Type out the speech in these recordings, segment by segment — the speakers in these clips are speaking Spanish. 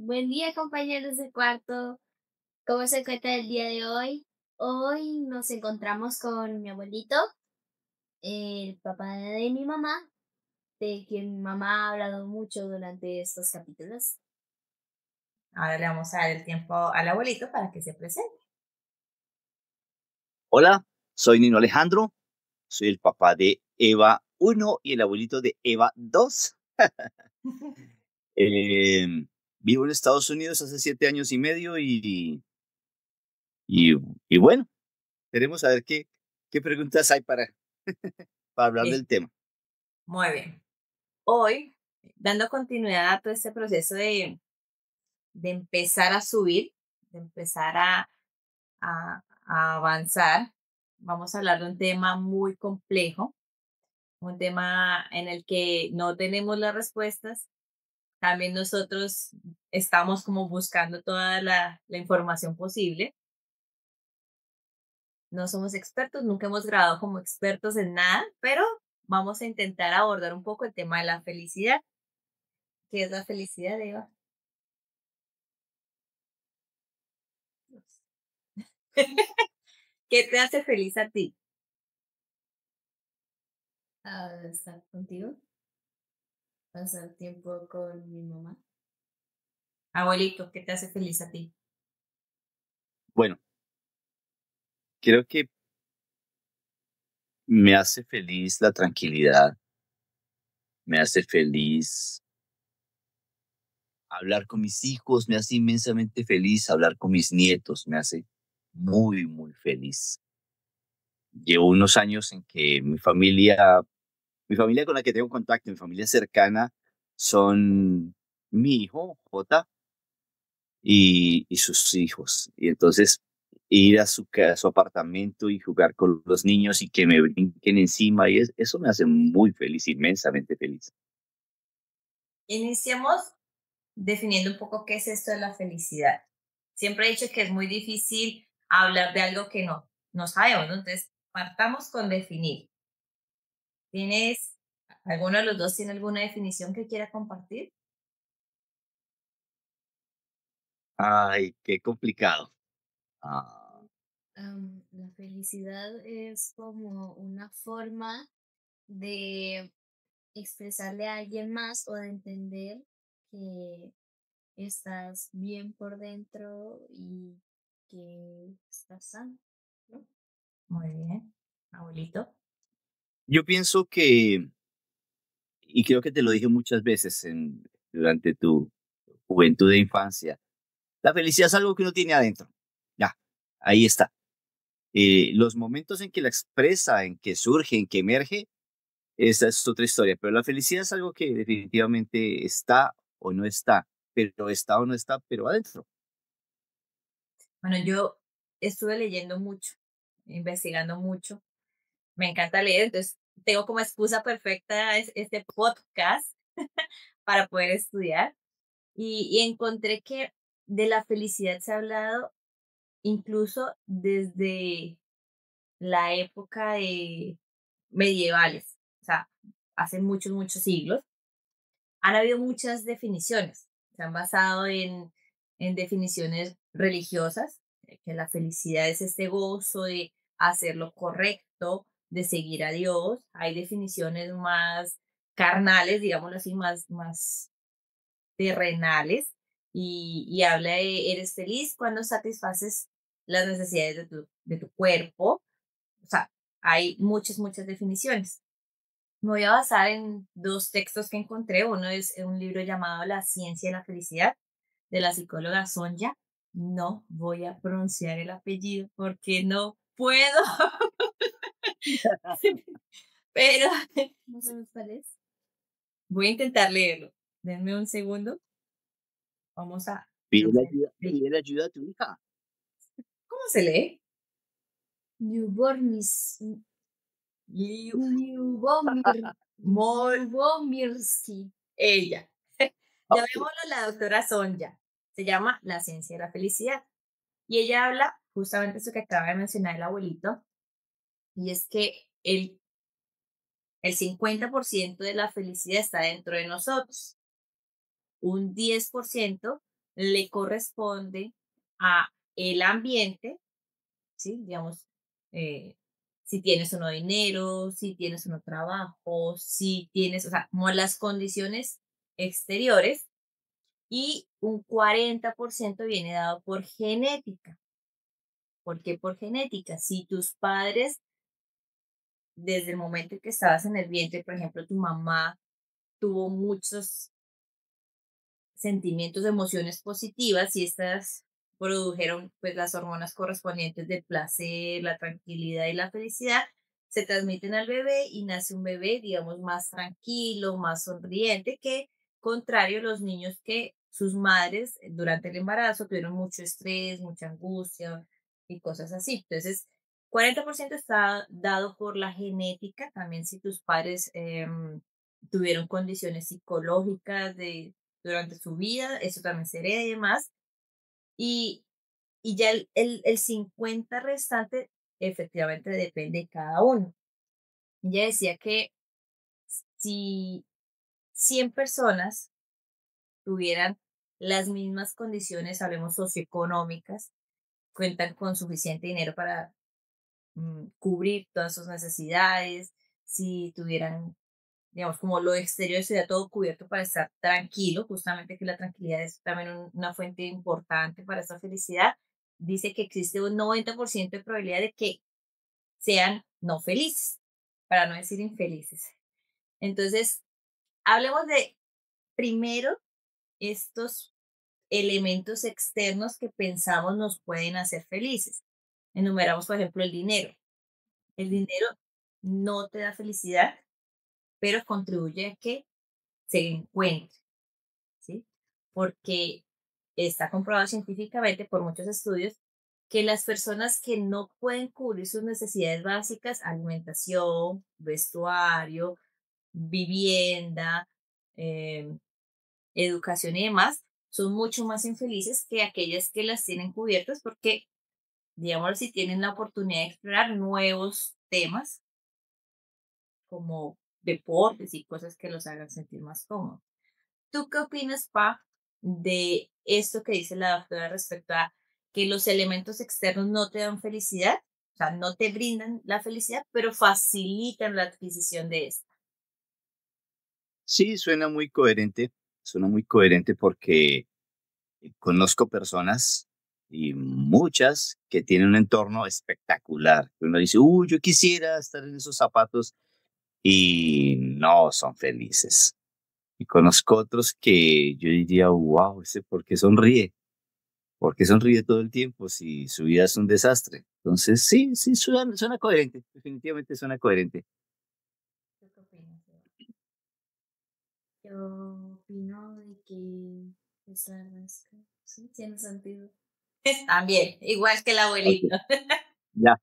Buen día, compañeros de cuarto. ¿Cómo se encuentra el día de hoy? Hoy nos encontramos con mi abuelito, el papá de mi mamá, de quien mi mamá ha hablado mucho durante estos capítulos. Ahora le vamos a dar el tiempo al abuelito para que se presente. Hola, soy Nino Alejandro, soy el papá de Eva uno y el abuelito de Eva 2. Em, Vivo en Estados Unidos hace 7 años y medio y, y bueno, queremos saber qué preguntas hay para hablar Bien, del tema. muy bien. Hoy, dando continuidad a todo este proceso de empezar a subir, de empezar a avanzar, vamos a hablar de un tema muy complejo, un tema en el que no tenemos las respuestas. También nosotros estamos como buscando toda la información posible. No somos expertos, nunca hemos grabado como expertos en nada, pero vamos a intentar abordar un poco el tema de la felicidad. ¿Qué es la felicidad, Eva? ¿Qué te hace feliz a ti? Estar contigo, pasar tiempo con mi mamá. Abuelito, ¿qué te hace feliz a ti? Bueno, creo que me hace feliz la tranquilidad, me hace feliz hablar con mis hijos, me hace inmensamente feliz hablar con mis nietos, me hace muy, muy feliz. Llevo unos años en que mi familia con la que tengo contacto, mi familia cercana, son mi hijo, Jota, y sus hijos. Y entonces ir a su apartamento y jugar con los niños y que me brinquen encima, eso me hace muy feliz, inmensamente feliz. Iniciemos definiendo un poco qué es esto de la felicidad. Siempre he dicho que es muy difícil hablar de algo que no sabemos, ¿no? Entonces, partamos con definir. ¿Tienes, alguno de los dos tiene alguna definición que quiera compartir? Ay, qué complicado. Ah, La felicidad es como una forma de expresarle a alguien más o de entender que estás bien por dentro y que estás sano, ¿no? Muy bien, abuelito. yo pienso que, y creo que te lo dije muchas veces durante tu juventud e infancia, la felicidad es algo que uno tiene adentro. Ya, ahí está. Los momentos en que la expresa, en que surge, en que emerge, esa es otra historia, pero la felicidad es algo que definitivamente está o no está, pero está o no está, pero adentro. Bueno, yo estuve leyendo mucho, investigando mucho. Me encanta leer, entonces tengo como excusa perfecta este podcast para poder estudiar. Y encontré que de la felicidad se ha hablado incluso desde la época de medievales, o sea, hace muchos, muchos siglos. Han habido muchas definiciones, se han basado en definiciones religiosas, que la felicidad es este gozo de hacer lo correcto, de seguir a Dios. Hay definiciones más carnales, digámoslo así, más terrenales, y habla de eres feliz cuando satisfaces las necesidades de tu cuerpo. O sea, hay muchas, muchas definiciones. Me voy a basar en dos textos que encontré. Uno es un libro llamado La ciencia de la felicidad, de la psicóloga Sonja. No voy a pronunciar el apellido porque no puedo, pero No sabes cuál es. voy a intentar leerlo. Denme un segundo. Vamos a... Pídele ayuda a tu hija. ¿Cómo se lee? Lyubomis, Liu- Lyubomir, Mol- Lyubomirsky. Ella. Ok. Llamémosla la doctora Sonja. Se llama La ciencia de la felicidad. Y ella habla justamente eso que acaba de mencionar el abuelito, y es que el 50% de la felicidad está dentro de nosotros. Un 10% le corresponde a el ambiente, ¿sí? Digamos, eh, si tienes o no dinero, si tienes o no trabajo, si tienes, o sea, como las condiciones exteriores, y un 40% viene dado por genética. ¿Por qué por genética? Si tus padres, desde el momento en que estabas en el vientre, por ejemplo, tu mamá tuvo muchos sentimientos, emociones positivas y estas produjeron pues las hormonas correspondientes del placer, la tranquilidad y la felicidad, se transmiten al bebé y nace un bebé, digamos, más tranquilo, más sonriente que contrario a los niños que sus madres durante el embarazo tuvieron mucho estrés, mucha angustia y cosas así. Entonces, 40% está dado por la genética, también si tus padres tuvieron condiciones psicológicas durante su vida, eso también se hereda y demás. Y, y ya el 50 restante efectivamente depende de cada uno. Ella decía que si 100 personas tuvieran las mismas condiciones, hablemos socioeconómicas, cuentan con suficiente dinero para cubrir todas sus necesidades, si tuvieran digamos, como lo exterior sería todo cubierto para estar tranquilo, justamente que la tranquilidad es también una fuente importante para esta felicidad, dice que existe un 90% de probabilidad de que sean no felices, para no decir infelices. Entonces, hablemos de primero estos elementos externos que pensamos nos pueden hacer felices. Enumeramos, por ejemplo, el dinero. El dinero no te da felicidad, pero contribuye a que se encuentre. ¿Sí? Porque está comprobado científicamente por muchos estudios que las personas que no pueden cubrir sus necesidades básicas, alimentación, vestuario, vivienda, eh, educación y demás, son mucho más infelices que aquellas que las tienen cubiertas porque, digamos, si tienen la oportunidad de explorar nuevos temas como deportes y cosas que los hagan sentir más cómodos. ¿Tú qué opinas, Pa, de esto que dice la doctora respecto a que los elementos externos no te dan felicidad? O sea, no te brindan la felicidad, pero facilitan la adquisición de esta. Sí, suena muy coherente porque conozco personas y muchas que tienen un entorno espectacular. Uno dice, uy, yo quisiera estar en esos zapatos y no son felices. Y conozco otros que yo diría, wow, ese por qué sonríe. ¿Por qué sonríe todo el tiempo si su vida es un desastre? Entonces, sí, sí, suena coherente. Definitivamente suena coherente. ¿Tú qué opinas? Yo opino de que es la rasca. Sí, tiene sentido. También, igual que el Ok, abuelito. ya.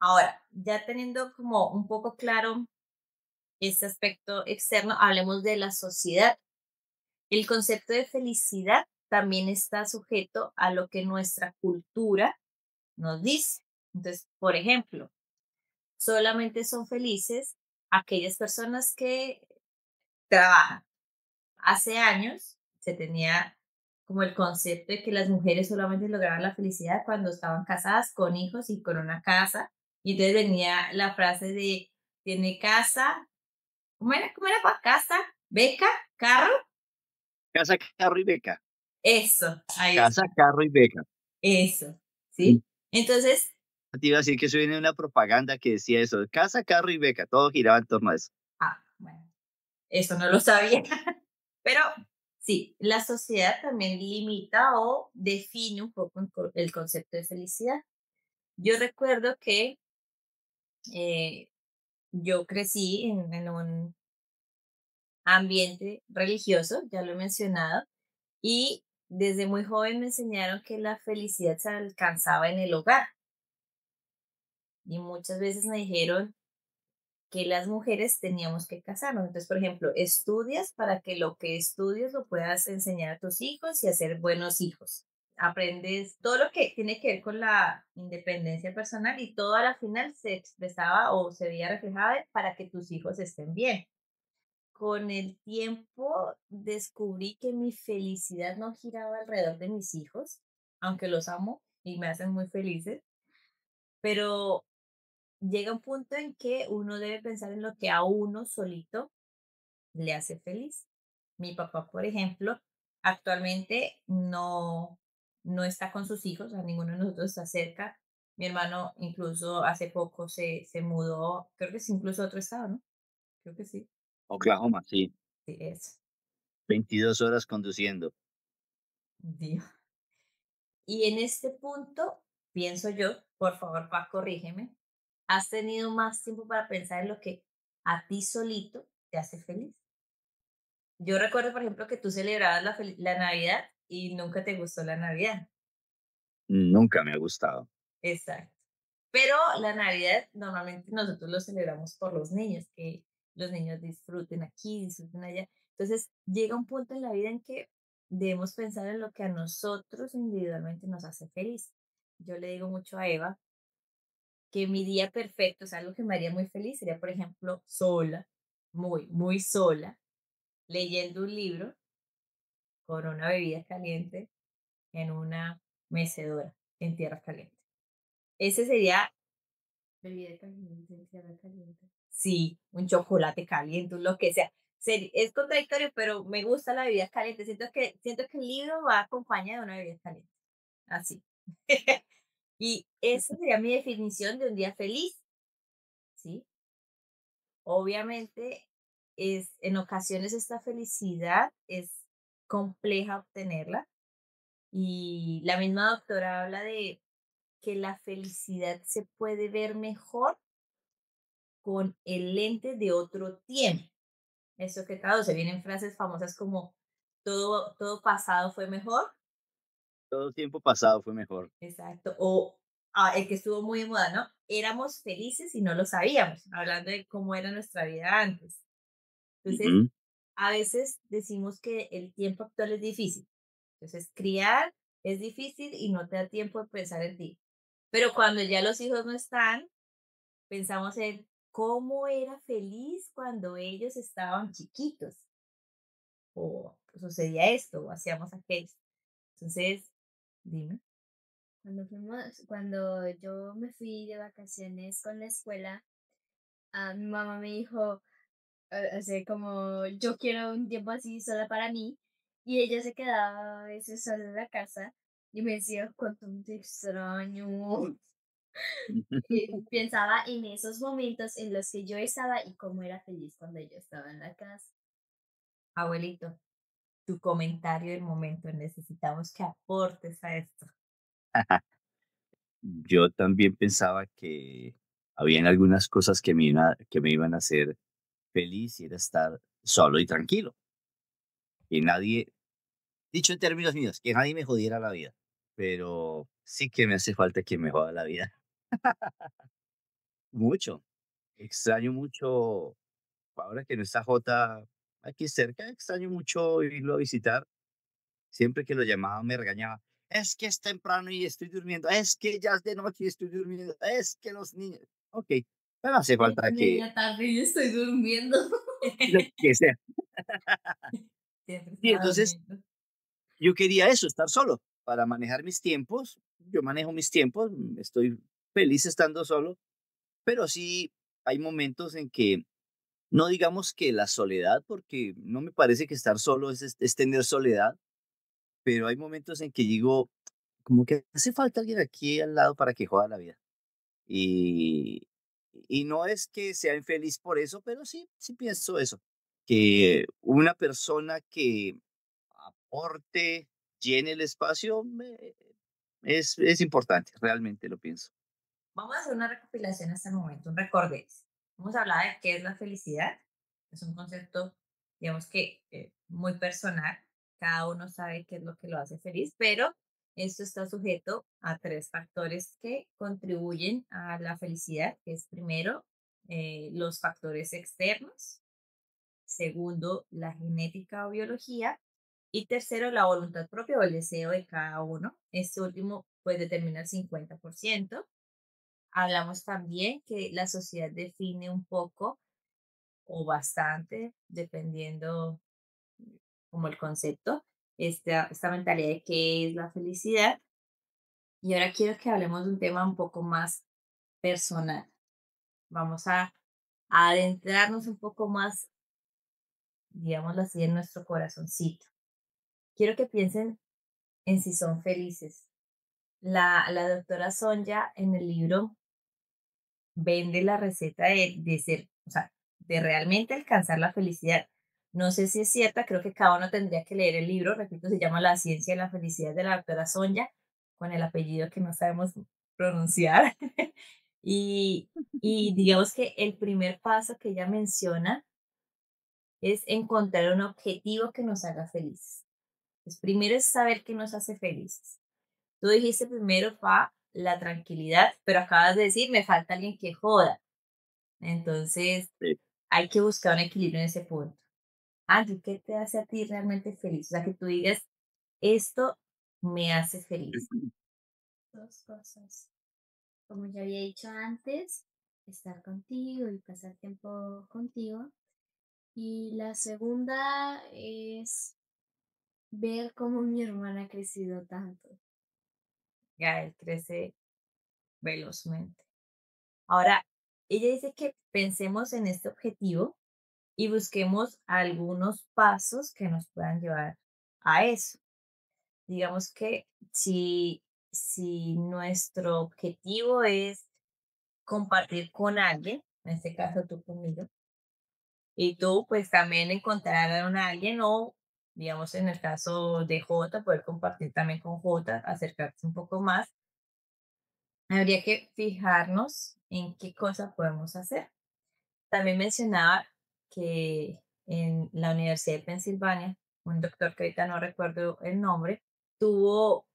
Ahora, ya teniendo como un poco claro este aspecto externo, hablemos de la sociedad. El concepto de felicidad también está sujeto a lo que nuestra cultura nos dice. Entonces, por ejemplo, solamente son felices aquellas personas que trabajan. Hace años se tenía como el concepto de que las mujeres solamente lograban la felicidad cuando estaban casadas con hijos y con una casa. Y entonces venía la frase de, tiene casa, ¿cómo era? ¿Cómo era? Casa, beca, carro. Casa, carro y beca. Eso, ahí Casa, está, carro y beca. eso, Mm. ¿sí? Entonces, Te iba a decir que eso viene de una propaganda que decía eso, casa, carro y beca, todo giraba en torno a eso. bueno, eso no lo sabía. Pero sí, la sociedad también limita o define un poco el concepto de felicidad. Yo recuerdo que eh, yo crecí en un ambiente religioso, ya lo he mencionado, y desde muy joven me enseñaron que la felicidad se alcanzaba en el hogar. Y muchas veces me dijeron que las mujeres teníamos que casarnos. Entonces, por ejemplo, estudias para que lo que estudies lo puedas enseñar a tus hijos y hacer buenos hijos. Aprendes todo lo que tiene que ver con la independencia personal y todo a la final se expresaba o se veía reflejado para que tus hijos estén bien. con el tiempo descubrí que mi felicidad no giraba alrededor de mis hijos, aunque los amo y me hacen muy felices, pero llega un punto en que uno debe pensar en lo que a uno solito le hace feliz. Mi papá, por ejemplo, actualmente no está con sus hijos, a ninguno de nosotros está cerca. Mi hermano incluso hace poco se mudó, creo que es incluso a otro estado, ¿no? Creo que sí. Oklahoma, sí, Sí, es. 22 horas conduciendo. Dios. Y en este punto, pienso yo, por favor, Paz, corrígeme, ¿has tenido más tiempo para pensar en lo que a ti solito te hace feliz? Yo recuerdo, por ejemplo, que tú celebrabas la Navidad y nunca te gustó la Navidad. Nunca me ha gustado. Exacto. Pero la Navidad normalmente nosotros lo celebramos por los niños, que los niños disfruten aquí, disfruten allá. Entonces llega un punto en la vida en que debemos pensar en lo que a nosotros individualmente nos hace feliz. Yo le digo mucho a Eva que mi día perfecto, o sea, algo que me haría muy feliz sería, por ejemplo, sola, muy sola, leyendo un libro con una bebida caliente en una mecedora en tierra caliente. Ese sería, Bebida caliente, tierra caliente. sí, un chocolate caliente, lo que sea. Es contradictorio, pero me gusta la bebida caliente. Siento que el libro va acompañado de una bebida caliente. Así. Y esa sería mi definición de un día feliz, ¿sí? Obviamente, en ocasiones esta felicidad es compleja obtenerla y la misma doctora habla de que la felicidad se puede ver mejor con el lente de otro tiempo. Eso que traduce, vienen frases famosas como todo pasado fue mejor. Todo tiempo pasado fue mejor. Exacto. O el que estuvo muy de moda, ¿no? Éramos felices y no lo sabíamos, hablando de cómo era nuestra vida antes. Entonces, Ujú. a veces decimos que el tiempo actual es difícil. Entonces, criar es difícil y no te da tiempo de pensar en ti. Pero cuando ya los hijos no están, pensamos en cómo era feliz cuando ellos estaban chiquitos, o sucedía esto, o hacíamos aquello. Entonces, dime. Cuando yo me fui de vacaciones con la escuela, mi mamá me dijo, así como, yo quiero un tiempo así sola para mí, y ella se quedaba a veces sola en la casa, y me decía, cuánto te extraño. Y pensaba en esos momentos en los que yo estaba y cómo era feliz cuando yo estaba en la casa. Abuelito, tu comentario del momento, necesitamos que aportes a esto. Yo también pensaba que habían algunas cosas que me iban a hacer feliz y era estar solo y tranquilo. Que nadie, dicho en términos míos, que nadie me jodiera la vida. Pero sí que me hace falta que me joda la vida. Mucho. Extraño mucho, ahora que no está Jota aquí cerca, extraño mucho irlo a visitar. Siempre que lo llamaba me regañaba. Es que es temprano y estoy durmiendo. Es que ya es de noche y estoy durmiendo. Es que los niños. Ok, pero hace Es falta que media tarde y yo estoy durmiendo. lo que sea. Siempre Y estaba entonces durmiendo. yo quería eso, estar solo para manejar mis tiempos. Yo manejo mis tiempos, estoy feliz estando solo, pero sí hay momentos en que no digamos que la soledad, porque no me parece que estar solo es tener soledad, pero hay momentos en que digo, como que hace falta alguien aquí al lado para que joda la vida. Y, y no es que sea infeliz por eso, pero sí pienso eso, que una persona que aporte, llene el espacio, es importante, realmente lo pienso. Vamos a hacer una recopilación hasta el momento, un recordés. Vamos a hablar de qué es la felicidad. Es un concepto, digamos que muy personal. Cada uno sabe qué es lo que lo hace feliz, pero esto está sujeto a tres factores que contribuyen a la felicidad, que es primero los factores externos, segundo la genética o biología y tercero la voluntad propia o el deseo de cada uno. Este último pues determina el 50%. Hablamos también que la sociedad define un poco o bastante, dependiendo como el concepto, esta mentalidad de qué es la felicidad. Y ahora quiero que hablemos de un tema un poco más personal. Vamos a adentrarnos un poco más, digámoslo así, en nuestro corazoncito. Quiero que piensen en si son felices. La doctora Sonja en el libro vende la receta de ser, o sea, de realmente alcanzar la felicidad. No sé si es cierta, creo que cada uno tendría que leer el libro, repito, se llama La ciencia de la felicidad de la doctora Sonja, con el apellido que no sabemos pronunciar. y, y digamos que el primer paso que ella menciona es encontrar un objetivo que nos haga felices. Pues primero es saber qué nos hace felices. Tú dijiste primero, la tranquilidad, pero acabas de decir, me falta alguien que joda. Entonces, Sí. hay que buscar un equilibrio en ese punto. Andrew, ¿qué te hace a ti realmente feliz? O sea, que tú digas, esto me hace feliz. Dos cosas. Como ya había dicho antes, estar contigo y pasar tiempo contigo. Y la segunda es ver cómo mi hermana ha crecido tanto. Gael crece velozmente. Ahora, ella dice que pensemos en este objetivo y busquemos algunos pasos que nos puedan llevar a eso. Digamos que si nuestro objetivo es compartir con alguien, en este caso tú conmigo, y tú pues también encontrar a alguien o, digamos, en el caso de Jota, poder compartir también con Jota, acercarse un poco más, habría que fijarnos en qué cosa podemos hacer. También mencionaba que en la Universidad de Pensilvania, un doctor que ahorita no recuerdo el nombre, tuvo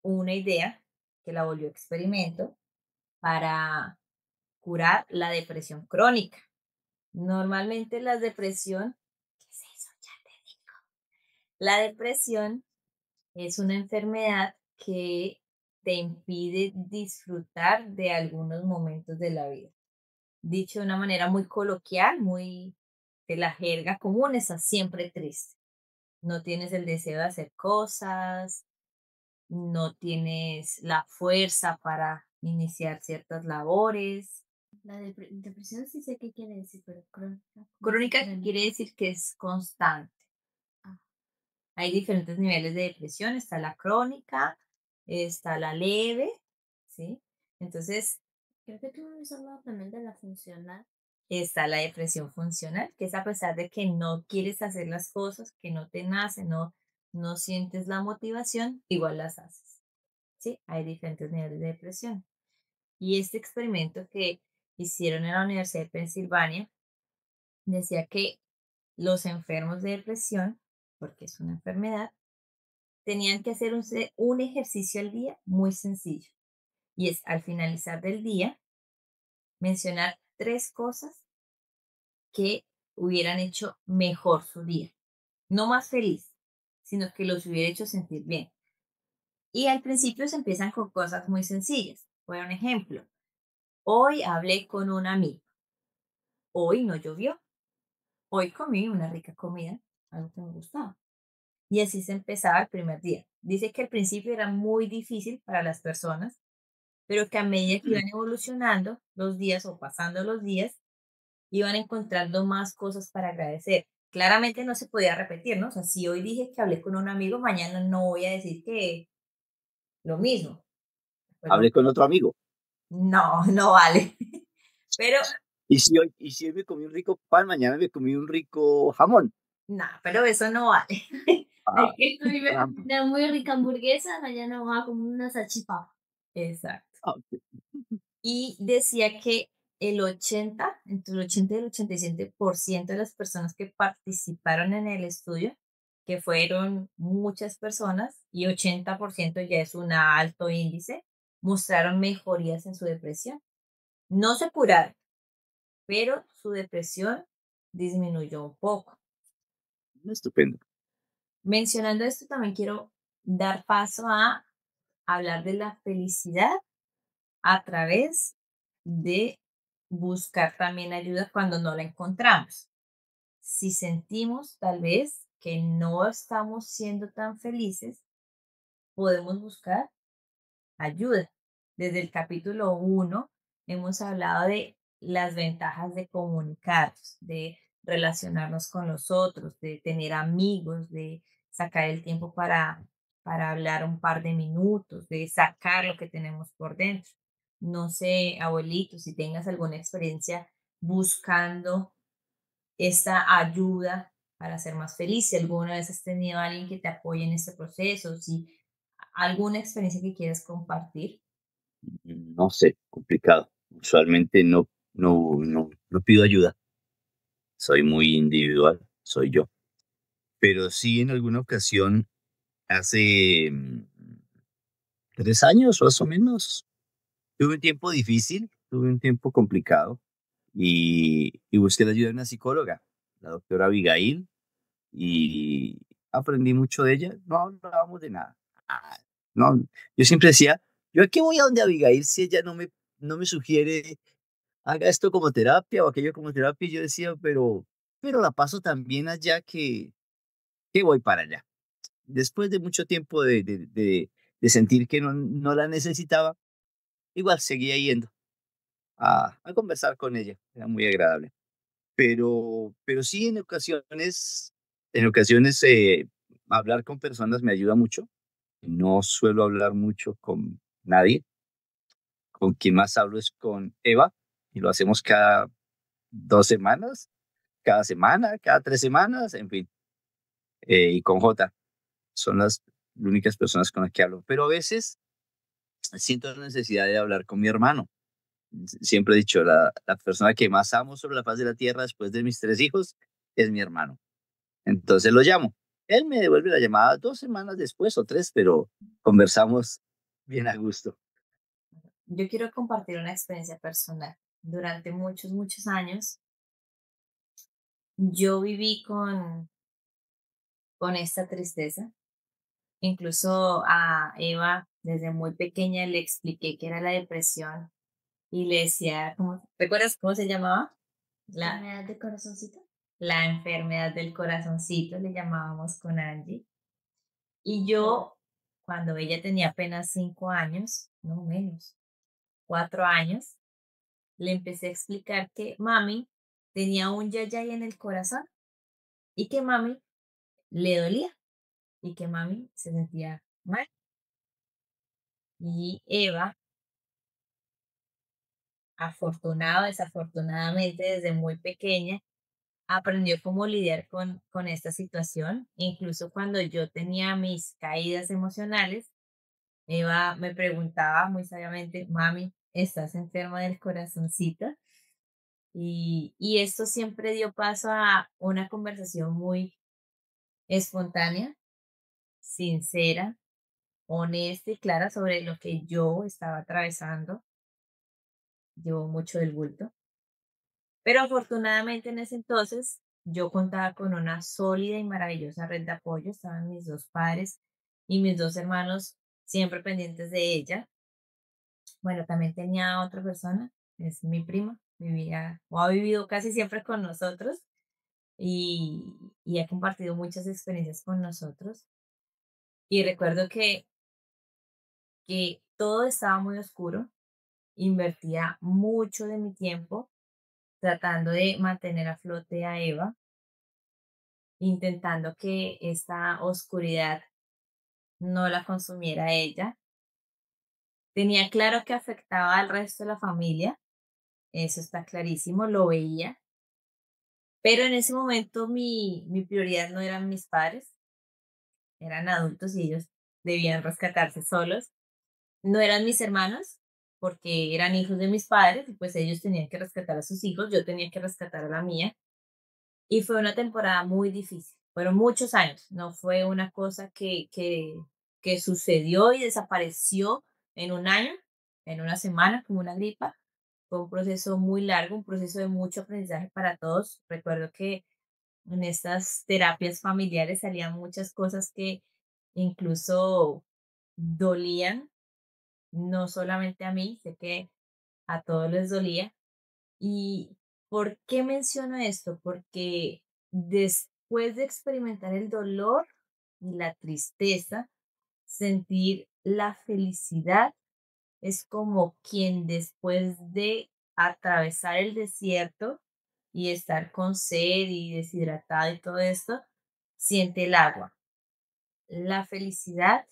una idea que la volvió experimento para curar la depresión crónica. Normalmente la depresión, ¿qué es eso? Ya te digo. La depresión es una enfermedad que te impide disfrutar de algunos momentos de la vida. Dicho de una manera muy coloquial, muy de la jerga común, estás siempre triste. No tienes el deseo de hacer cosas, no tienes la fuerza para iniciar ciertas labores. La depresión sí sé qué quiere decir, pero crónica. Crónica quiere decir que es constante. Ah. Hay diferentes niveles de depresión, está la crónica, está la leve, ¿sí? Entonces, Creo que tú me habías hablado también de la funcional. está la depresión funcional, que es a pesar de que no quieres hacer las cosas, que no te nace, no sientes la motivación, igual las haces, ¿sí? Hay diferentes niveles de depresión. Y este experimento que hicieron en la Universidad de Pensilvania decía que los enfermos de depresión, porque es una enfermedad, tenían que hacer un ejercicio al día muy sencillo. Y es al finalizar del día, mencionar 3 cosas que hubieran hecho mejor su día. No más feliz, sino que los hubiera hecho sentir bien. Y al principio se empiezan con cosas muy sencillas. Por un ejemplo, hoy hablé con un amigo. Hoy no llovió. Hoy comí una rica comida, algo que me gustaba. Y así se empezaba el primer día. Dice que al principio era muy difícil para las personas, pero que a medida que iban evolucionando los días o pasando los días, iban encontrando más cosas para agradecer. Claramente no se podía repetir, ¿no? O sea, si hoy dije que hablé con un amigo, mañana no voy a decir que lo mismo. Pero Hablé con otro amigo. no, no vale. Pero, Y si hoy me comí un rico pan, mañana me comí un rico jamón. no, pero eso no vale. Ah, Hay que, Hoy me trampa. una muy rica hamburguesa, mañana voy a comer una salchipapa. exacto. Ah, ok. Y decía que entre el 80 y el 87% de las personas que participaron en el estudio, que fueron muchas personas, y 80% ya es un alto índice, mostraron mejorías en su depresión. No se curaron, pero su depresión disminuyó un poco. Estupendo. Mencionando esto, también quiero dar paso a hablar de la felicidad a través de buscar también ayuda cuando no la encontramos. si sentimos tal vez que no estamos siendo tan felices, podemos buscar ayuda. Desde el capítulo 1 hemos hablado de las ventajas de comunicarnos, de relacionarnos con los otros, de tener amigos, de sacar el tiempo para hablar un par de minutos, de sacar lo que tenemos por dentro. No sé, abuelito, si tengas alguna experiencia buscando esta ayuda para ser más feliz, si alguna vez has tenido a alguien que te apoye en este proceso, si alguna experiencia que quieras compartir. No sé, complicado. Usualmente no pido ayuda. Soy muy individual, soy yo. Pero sí en alguna ocasión, hace 3 años más o menos, tuve un tiempo difícil, tuve un tiempo complicado y busqué la ayuda de una psicóloga, la doctora Abigail, y aprendí mucho de ella. No hablábamos de nada. Ah, no, yo siempre decía, ¿yo a qué voy a donde Abigail si ella no me sugiere haga esto como terapia o aquello como terapia? Y yo decía, pero la paso tan bien allá que voy para allá. Después de mucho tiempo de sentir que no la necesitaba, igual seguía yendo a conversar con ella. Era muy agradable. Pero sí, en ocasiones hablar con personas me ayuda mucho. No suelo hablar mucho con nadie. Con quien más hablo es con Eva y lo hacemos cada 2 semanas, cada semana, cada 3 semanas, en fin. Y con Jota son las únicas personas con las que hablo. Pero a veces siento la necesidad de hablar con mi hermano. Siempre he dicho, la persona que más amo sobre la faz de la tierra después de mis 3 hijos es mi hermano. Entonces lo llamo. Él me devuelve la llamada 2 semanas después o 3, pero conversamos bien a gusto. Yo quiero compartir una experiencia personal. Durante muchos, muchos años, yo viví con esta tristeza. Incluso a Eva, desde muy pequeña, le expliqué qué era la depresión y le decía, ¿recuerdas cómo se llamaba? Enfermedad de corazoncito. La enfermedad del corazoncito, le llamábamos con Angie. Y yo, cuando ella tenía apenas 5 años, no menos, 4 años, le empecé a explicar que mami tenía un yayay en el corazón y que mami le dolía y que mami se sentía mal. Y Eva, afortunada o desafortunadamente, desde muy pequeña, aprendió cómo lidiar con esta situación. Incluso cuando yo tenía mis caídas emocionales, Eva me preguntaba muy sabiamente, mami, ¿estás enferma del corazoncito? Y esto siempre dio paso a una conversación muy espontánea, sincera, honesta y clara sobre lo que yo estaba atravesando. Llevo mucho del bulto. Pero afortunadamente en ese entonces yo contaba con una sólida y maravillosa red de apoyo. Estaban mis dos padres y mis dos hermanos siempre pendientes de ella. Bueno, también tenía otra persona, es mi prima, vivía o ha vivido casi siempre con nosotros y ha compartido muchas experiencias con nosotros. Y recuerdo que todo estaba muy oscuro, invertía mucho de mi tiempo tratando de mantener a flote a Eva, intentando que esta oscuridad no la consumiera a ella. Tenía claro que afectaba al resto de la familia, eso está clarísimo, lo veía, pero en ese momento mi prioridad no eran mis padres, eran adultos y ellos debían rescatarse solos. No eran mis hermanos, porque eran hijos de mis padres y pues ellos tenían que rescatar a sus hijos, yo tenía que rescatar a la mía. Y fue una temporada muy difícil. Fueron muchos años, no fue una cosa que sucedió y desapareció en un año, en una semana, como una gripa. Fue un proceso muy largo, un proceso de mucho aprendizaje para todos. Recuerdo que en estas terapias familiares salían muchas cosas que incluso dolían, no solamente a mí, sé que a todos les dolía. ¿Y por qué menciono esto? Porque después de experimentar el dolor y la tristeza, sentir la felicidad es como quien después de atravesar el desierto y estar con sed y deshidratado y todo esto, siente el agua. La felicidad,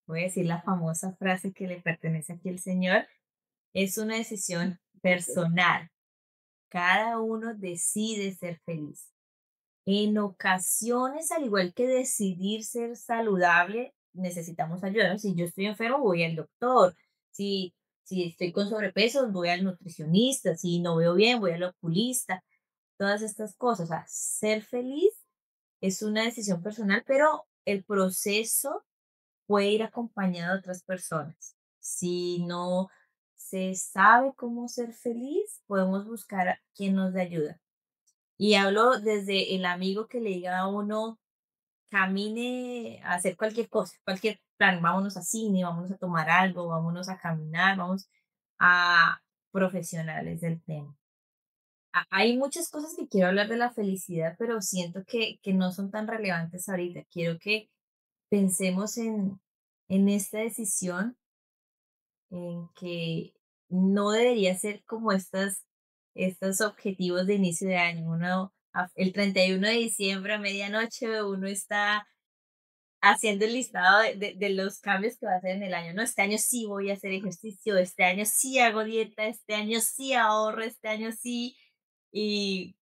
voy a decir la famosa frase que le pertenece aquí al Señor, es una decisión personal. Cada uno decide ser feliz. En ocasiones, al igual que decidir ser saludable, necesitamos ayuda, ¿no? Si yo estoy enfermo, voy al doctor. Si estoy con sobrepeso, voy al nutricionista. Si no veo bien, voy al oculista. Todas estas cosas. O sea, ser feliz es una decisión personal, pero el proceso puede ir acompañado de otras personas. Si no se sabe cómo ser feliz, podemos buscar a quien nos dé ayuda. Y hablo desde el amigo que le diga a uno, camine a hacer cualquier cosa, cualquier plan, vámonos a cine, vámonos a tomar algo, vámonos a caminar, vamos a profesionales del tema. Hay muchas cosas que quiero hablar de la felicidad, pero siento que no son tan relevantes ahorita. Quiero que pensemos en esta decisión en que no debería ser como estos objetivos de inicio de año. El 31 de diciembre a medianoche uno está haciendo el listado de los cambios que va a hacer en el año. No, este año sí voy a hacer ejercicio, este año sí hago dieta, este año sí ahorro, este año sí. Y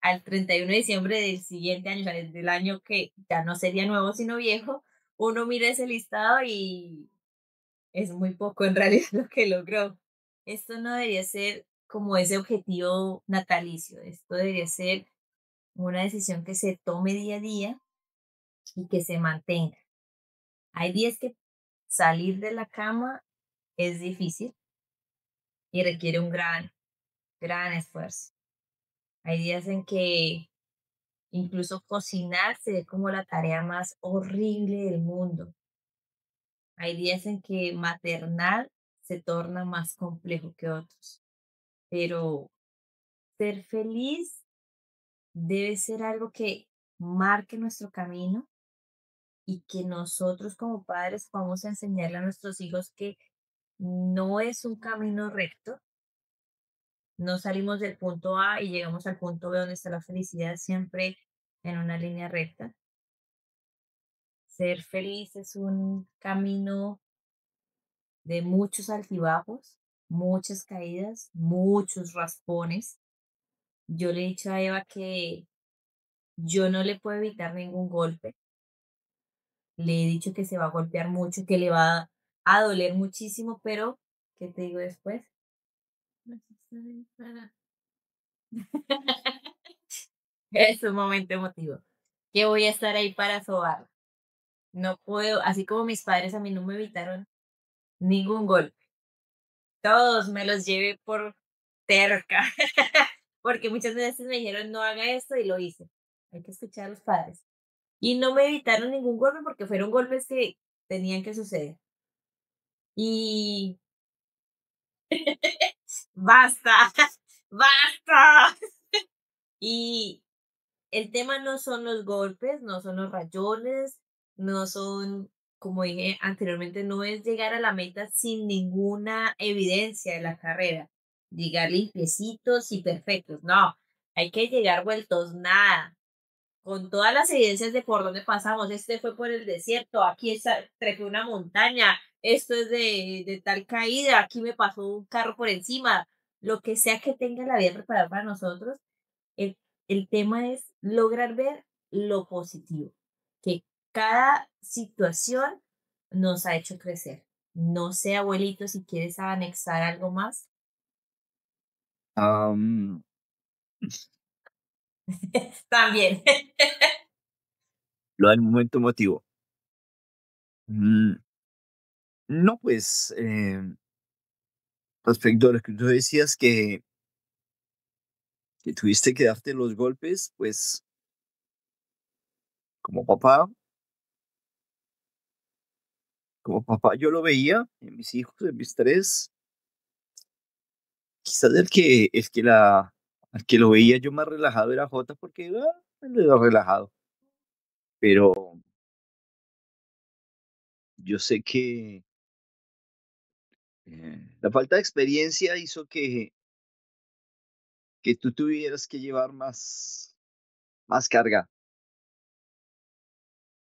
al 31 de diciembre del siguiente año, o sea, del año que ya no sería nuevo sino viejo, uno mira ese listado y es muy poco en realidad lo que logró. Esto no debería ser como ese objetivo natalicio, esto debería ser una decisión que se tome día a día y que se mantenga. Hay días que salir de la cama es difícil y requiere un gran esfuerzo. Hay días en que incluso cocinar se ve como la tarea más horrible del mundo. Hay días en que maternar se torna más complejo que otros, pero ser feliz debe ser algo que marque nuestro camino y que nosotros como padres vamos a enseñarle a nuestros hijos que no es un camino recto, no salimos del punto A y llegamos al punto B donde está la felicidad siempre en una línea recta. Ser feliz es un camino de muchos altibajos, muchas caídas, muchos raspones. Yo le he dicho a Eva que yo no le puedo evitar ningún golpe. Le he dicho que se va a golpear mucho, que le va a doler muchísimo, pero ¿qué te digo después? Es un momento emotivo. Que voy a estar ahí para sobar. No puedo, así como mis padres a mí no me evitaron ningún golpe. Todos me los llevé por terca. Porque muchas veces me dijeron no haga esto y lo hice. Hay que escuchar a los padres. Y no me evitaron ningún golpe porque fueron golpes que tenían que suceder. Y basta, basta. Y el tema no son los golpes, no son los rayones, no son, como dije anteriormente, no es llegar a la meta sin ninguna evidencia de la carrera, llegar limpiecitos y perfectos, no, hay que llegar vueltos nada, con todas las evidencias de por dónde pasamos, este fue por el desierto, aquí trepé una montaña, esto es de tal caída, aquí me pasó un carro por encima, lo que sea que tenga la vida preparada para nosotros, el, el tema es lograr ver lo positivo, que cada situación nos ha hecho crecer. No sé, abuelito, si quieres anexar algo más. Am, También. lo del momento emotivo. Mm, no, pues, respecto a lo que tú decías que tuviste que darte los golpes, pues, como papá, como papá yo lo veía en mis hijos, en mis tres, quizás el que lo veía yo más relajado era Jota, porque medio relajado. Pero yo sé que la falta de experiencia hizo que tú tuvieras que llevar más carga.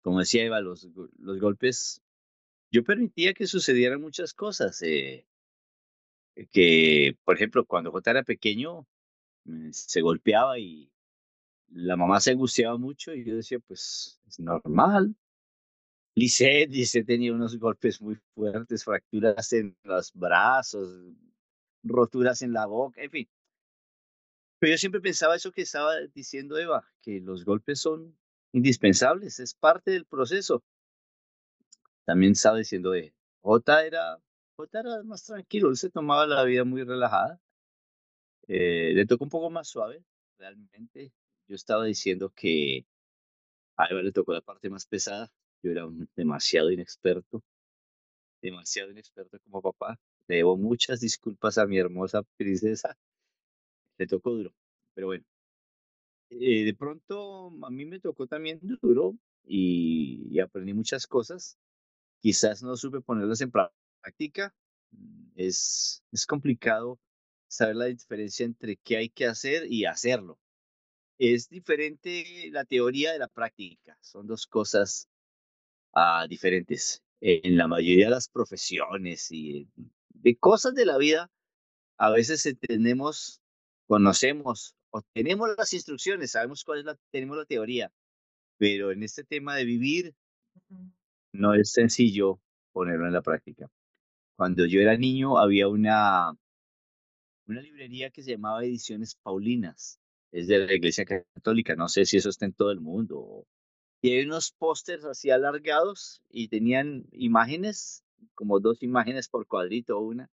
Como decía Eva, los golpes, yo permitía que sucedieran muchas cosas. Que, por ejemplo, cuando Jota era pequeño, se golpeaba y la mamá se angustiaba mucho y yo decía, pues es normal. Lisette tenía unos golpes muy fuertes, fracturas en los brazos, roturas en la boca, en fin. Pero yo siempre pensaba eso que estaba diciendo Eva, que los golpes son indispensables, es parte del proceso. También estaba diciendo Jota era, Jota era más tranquilo, él se tomaba la vida muy relajada. Le tocó un poco más suave, realmente. Yo estaba diciendo que a Eva le tocó la parte más pesada. Yo era demasiado inexperto como papá. Le debo muchas disculpas a mi hermosa princesa. Le tocó duro, pero bueno. De pronto a mí me tocó también duro y aprendí muchas cosas. Quizás no supe ponerlas en práctica. Es complicado saber la diferencia entre qué hay que hacer y hacerlo. Es diferente la teoría de la práctica. Son dos cosas diferentes. En la mayoría de las profesiones y de cosas de la vida, a veces conocemos o tenemos las instrucciones, sabemos tenemos la teoría, pero en este tema de vivir Ujú. no es sencillo ponerlo en la práctica. Cuando yo era niño había una librería que se llamaba Ediciones Paulinas. Es de la Iglesia Católica. No sé si eso está en todo el mundo. Y hay unos pósters así alargados y tenían imágenes, como dos imágenes por cuadrito o una.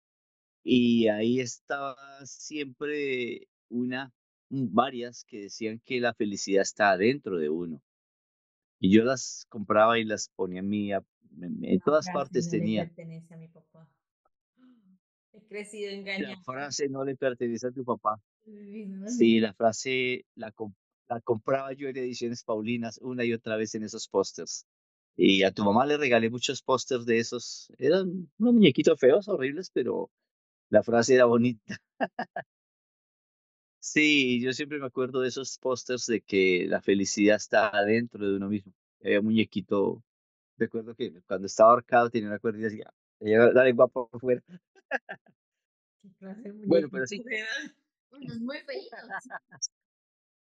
Y ahí estaba siempre varias que decían que la felicidad está dentro de uno. Y yo las compraba y las ponía en La todas frase partes no le tenía. pertenece a mi papá. He crecido La engañada. frase no le pertenece a tu papá. Uy, no. Sí, la frase la compraba yo en Ediciones Paulinas una y otra vez en esos pósters. Y a tu mamá le regalé muchos pósters de esos. Eran unos muñequitos feos, horribles, pero la frase era bonita. Sí, yo siempre me acuerdo de esos pósters de que la felicidad está dentro de uno mismo. Había un muñequito, recuerdo que cuando estaba ahorcado tenía una cuerdita así, tenía la lengua por fuera. ¿Qué clase de Bueno, pero muñequitos sí, eran? Unos muy feitos.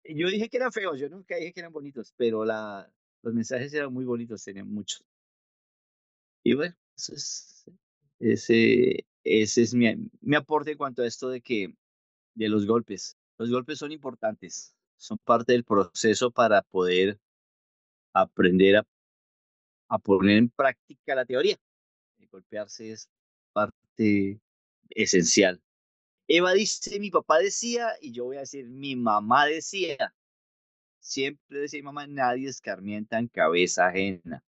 yo dije que eran feos, yo nunca dije que eran bonitos, pero los mensajes eran muy bonitos, tenían muchos. Y bueno, ese es mi aporte en cuanto a esto de los golpes. Los golpes son importantes, son parte del proceso para poder aprender a poner en práctica la teoría. Golpearse es parte esencial. Eva dice, mi papá decía, y yo voy a decir, mi mamá decía. Siempre decía mi mamá, nadie escarmienta en cabeza ajena.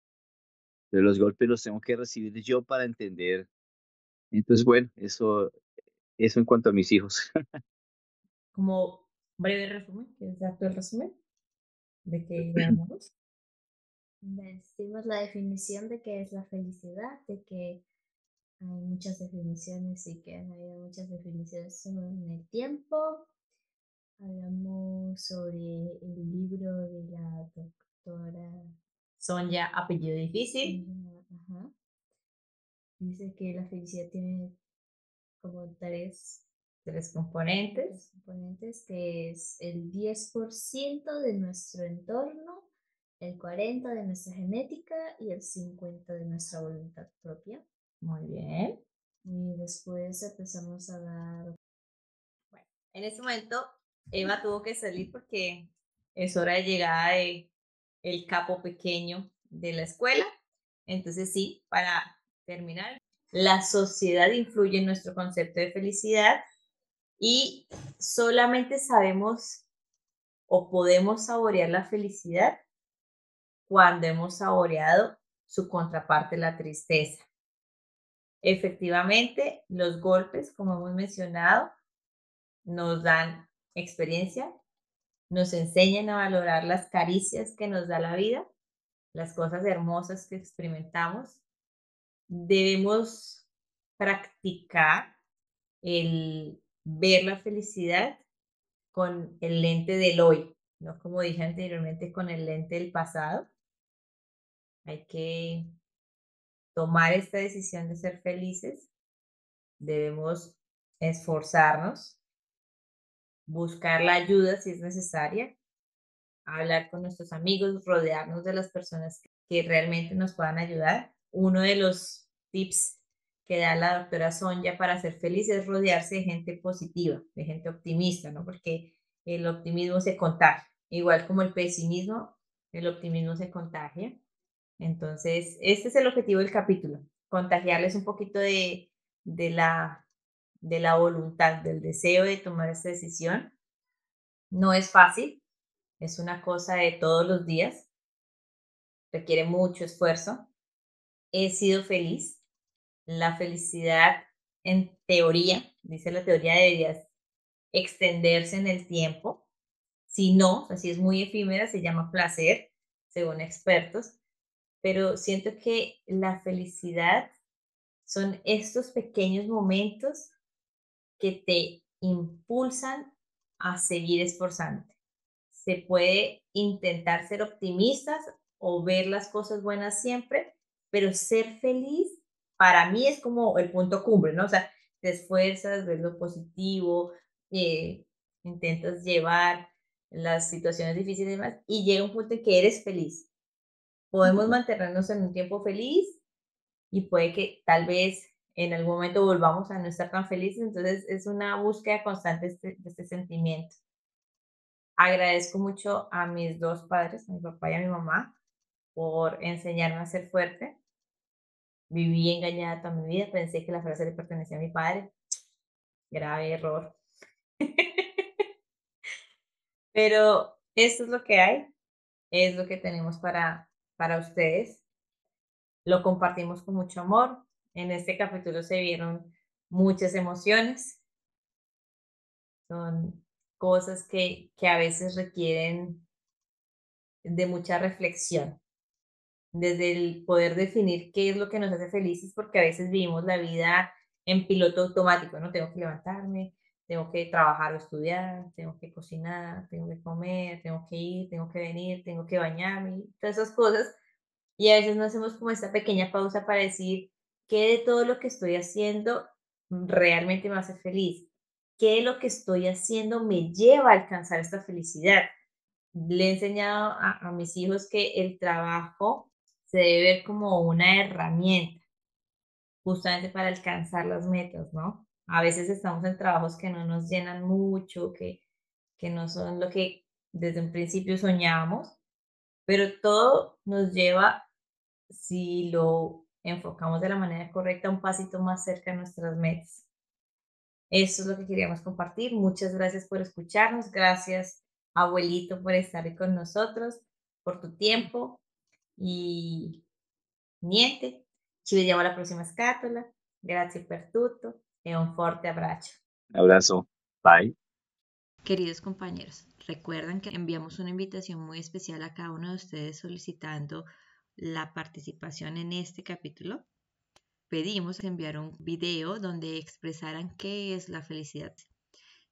De los golpes los tengo que recibir yo para entender. Entonces, bueno, eso en cuanto a mis hijos. Como breve resumen, ¿quieres dar tú el resumen de qué hablamos? Decimos la definición de qué es la felicidad, de que hay muchas definiciones y que han habido muchas definiciones en el tiempo. Hablamos sobre el libro de la doctora Son ya apellido difícil, Sonia, ajá. Dice que la felicidad tiene como tres componentes. tres componentes, que es el 10% de nuestro entorno, el 40% de nuestra genética y el 50% de nuestra voluntad propia. Muy bien. Y después empezamos a dar... Bueno, en ese momento Eva tuvo que salir porque es hora de llegada de el capo pequeño de la escuela. Entonces sí, para terminar, la sociedad influye en nuestro concepto de felicidad y solamente sabemos o podemos saborear la felicidad cuando hemos saboreado su contraparte, la tristeza. Efectivamente, los golpes, como hemos mencionado, nos dan experiencia, nos enseñan a valorar las caricias que nos da la vida, las cosas hermosas que experimentamos. Debemos practicar el ver la felicidad con el lente del hoy, no como dije anteriormente, con el lente del pasado. Hay que tomar esta decisión de ser felices, debemos esforzarnos, buscar la ayuda si es necesaria, hablar con nuestros amigos, rodearnos de las personas que realmente nos puedan ayudar. Uno de los tips que da la doctora Sonja para ser feliz es rodearse de gente positiva, de gente optimista, ¿no? Porque el optimismo se contagia, igual como el pesimismo, el optimismo se contagia. Entonces, este es el objetivo del capítulo, contagiarles un poquito de la, de la voluntad, del deseo de tomar esta decisión. No es fácil, es una cosa de todos los días, requiere mucho esfuerzo. He sido feliz. La felicidad, en teoría, dice la teoría, debería extenderse en el tiempo. Si no, o sea, si es muy efímera, se llama placer, según expertos. Pero siento que la felicidad son estos pequeños momentos que te impulsan a seguir esforzándote. Se puede intentar ser optimistas o ver las cosas buenas siempre, pero ser feliz para mí es como el punto cumbre, ¿no? O sea, te esfuerzas, ves lo positivo, eh, intentas llevar las situaciones difíciles y demás, y llega un punto en que eres feliz. Podemos mantenernos en un tiempo feliz y puede que tal vez en algún momento volvamos a no estar tan felices, entonces es una búsqueda constante de este sentimiento. Agradezco mucho a mis dos padres, a mi papá y a mi mamá, por enseñarme a ser fuerte. Viví engañada toda mi vida, pensé que la frase le pertenecía a mi padre. Grave error. Pero esto es lo que hay, es lo que tenemos para ustedes. Lo compartimos con mucho amor. En este capítulo se vieron muchas emociones. Son cosas que a veces requieren de mucha reflexión. Desde el poder definir qué es lo que nos hace felices, porque a veces vivimos la vida en piloto automático, ¿no? Tengo que levantarme, tengo que trabajar o estudiar, tengo que cocinar, tengo que comer, tengo que ir, tengo que venir, tengo que bañarme, todas esas cosas. Y a veces no hacemos como esta pequeña pausa para decir qué de todo lo que estoy haciendo realmente me hace feliz, qué de lo que estoy haciendo me lleva a alcanzar esta felicidad. Le he enseñado a mis hijos que el trabajo se debe ver como una herramienta justamente para alcanzar las metas, ¿no? A veces estamos en trabajos que no nos llenan mucho, que no son lo que desde un principio soñábamos, pero todo nos lleva, si lo enfocamos de la manera correcta, un pasito más cerca de nuestras metas. Eso es lo que queríamos compartir. Muchas gracias por escucharnos. Gracias, abuelito, por estar ahí con nosotros, por tu tiempo. E niente, ci vediamo alla prossima scatola. Grazie per tutto e un forte abbraccio. Un abrazo. Bye. Queridos compañeros, recuerdan que enviamos una invitación muy especial a cada uno de ustedes solicitando la participación en este capítulo. Pedimos enviar un video donde expresaran qué es la felicidad.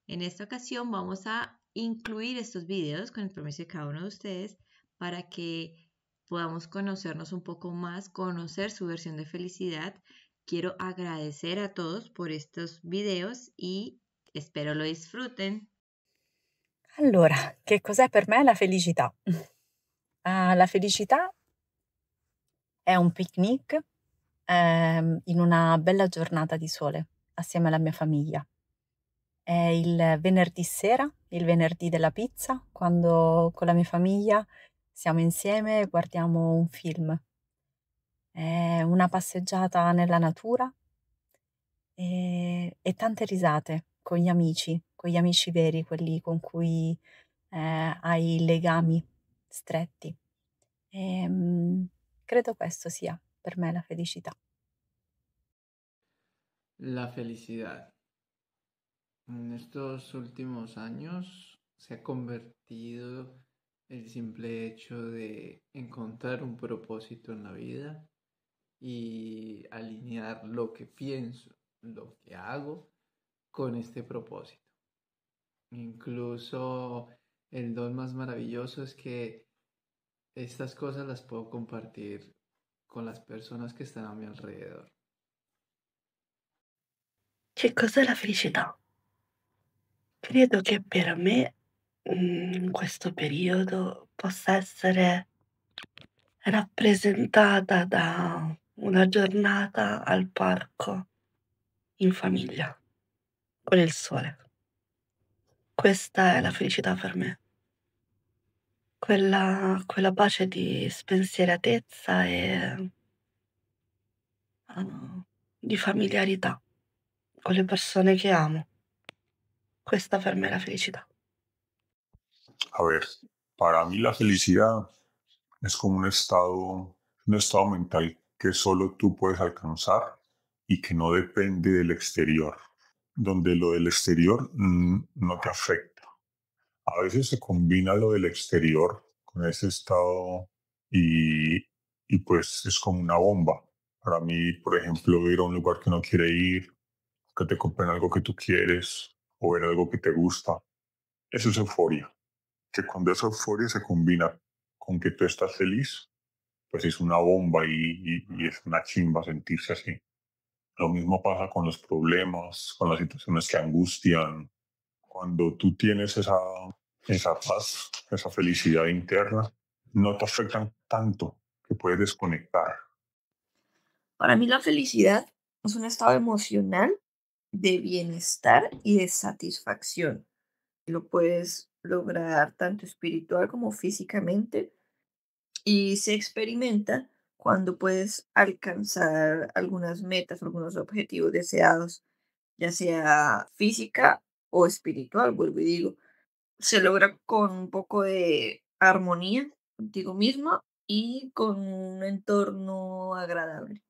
En esta ocasión vamos a incluir estos videos con el permiso de cada uno de ustedes para que podamos conocernos un poco más, conocer su versión de felicidad. Quiero agradecer a todos por estos videos y espero lo disfruten. Allora, che cos'è per me la felicità? La felicità è un picnic in una bella giornata di sole assieme alla mia famiglia. È il venerdì sera, il venerdì della pizza, quando con la mia famiglia siamo insieme e guardiamo un film. È una passeggiata nella natura e tante risate con gli amici veri, quelli con cui hai legami stretti. Credo questo sia per me la felicità. La felicidad. En estos últimos años se ha convertido el simple hecho de encontrar un propósito en la vida y alinear lo que pienso, lo que hago con este propósito. Incluso el don más maravilloso es que estas cosas las puedo compartir con las personas que están a mi alrededor. Che cos'è la felicità? Credo che per me, in questo periodo possa essere rappresentata da una giornata al parco in famiglia, con il sole. Questa è la felicità per me. Quella pace di spensieratezza e di familiarità con le persone che amo. Questa per me è la felicità. A ver, para mí la felicidad es como un estado mental que solo tú puedes alcanzar y que no depende del exterior, donde lo del exterior no te afecta. A veces se combina lo del exterior con ese estado y, y pues es como una bomba. Para mí, por ejemplo, ir a un lugar que no quiere ir, que te compren algo que tú quieres o ver algo que te gusta, eso es euforia. Que cuando esa euforia se combina con que tú estás feliz, pues es una bomba y es una chimba sentirse así. Lo mismo pasa con los problemas, con las situaciones que angustian. Cuando tú tienes esa paz, esa felicidad interna, no te afectan tanto que puedes desconectar. Para mí la felicidad es un estado emocional de bienestar y de satisfacción. Lo puedes lograr tanto espiritual como físicamente y se experimenta cuando puedes alcanzar algunas metas, algunos objetivos deseados, ya sea física o espiritual, vuelvo y digo. Se logra con un poco de armonía contigo misma y con un entorno agradable.